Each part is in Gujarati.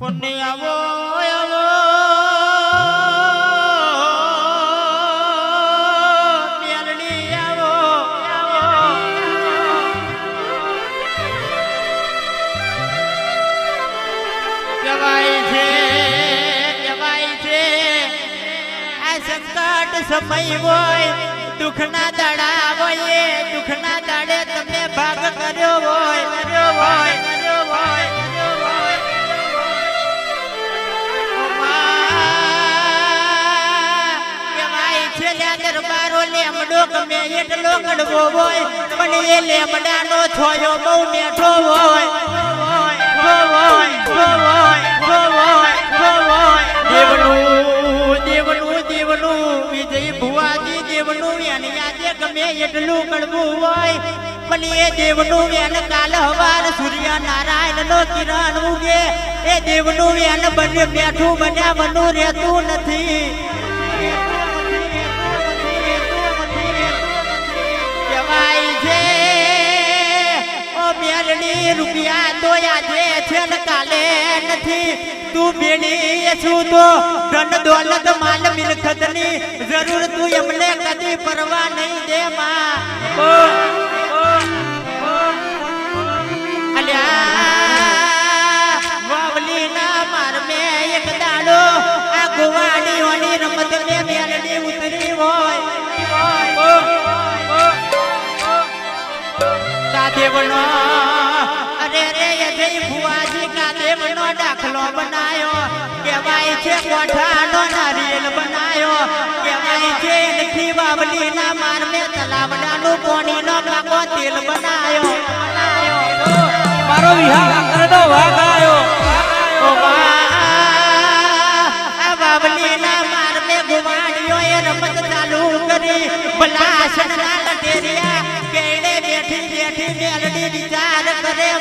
પુણ્ય આવો આવો મેલડી આવો કહેવાય છે આ સંકટ સમય હોય દુઃખના દાડા હોય દુઃખના દાડે તમે ભાગ કર્યો હોય દરબારો લેમડો ગમે એટલો કડવો હોય પણ એ લેમડાનો છોયો બહુ મેઠો હોય દેવનું વિજય ભુવાજી દેવનું એની આજે ગમે એટલું કડવું હોય પણ એ દેવનું વેન કાલ હવાર સૂર્ય નારાયણ નો કિરણ ઉગે એ દેવનું વેન બને બેઠું બનાવવાનું રહેતું નથી રૂપિયા તો આજે છે ને કાલે નથી તું બેડી છું તો ધન દોલત માલ મિલકત ની જરૂર તું એમને કદી પરવા નહીં દે માં વાવલી ના માર મે એક દાડો આ ગોવાડીઓની રમત મે મેલડી ઉતરી હોય કાદેવનો ભુવાજી દાખલો બનાયો કહેવાય છે કોઠાનો નારિયેલ બનાયો કહેવાય છે લખી બાવલીના માર મે તલાવડાનું પાણીનો કાકો તેલ બનાયો મારો વિહાર કરનો વાગાયો ઓ આ બાવલીના માર મે ગુવાડીઓએ રમત ચાલુ કરી બલાસના લટેરિયા કેડે બેઠી મેલડી વિચાર કરે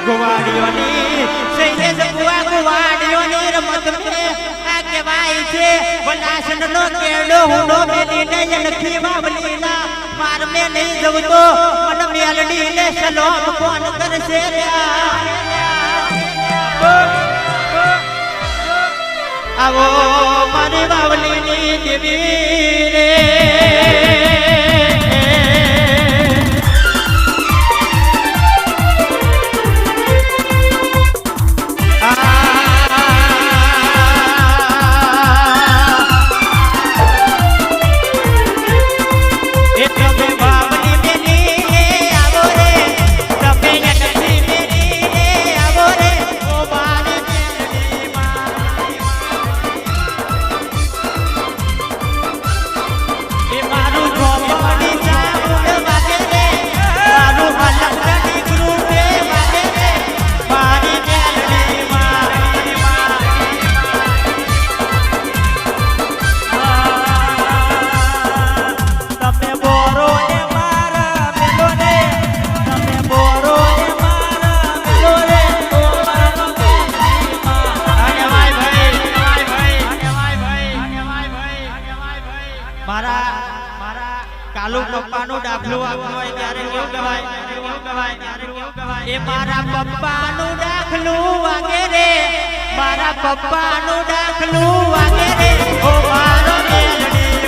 ગુવાડીઓની શૈલેષ બુઆ ગુવાડીઓની રમત મે આ કહેવાય છે વલાસનનો કેડો હુંડો મેલીને લખી બાવલીના માર મે નહીં જવું તો મન મેલડીને સલોમ કોણ કરશે આવો મારી બાવલીની દેવી રે કાલુ પપ્પાનું દાખલું આપવું હોય ત્યારે કેવું કહેવાય એ મારા પપ્પાનું દાખલું વાગે રે મારા પપ્પાનું દાખલું વાગે રે ઓ મારો મેલડી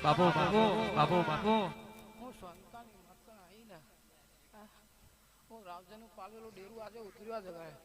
બાપુ રાવજાનું પાલેલું ડેરું આજે ઉતર્યા જગાય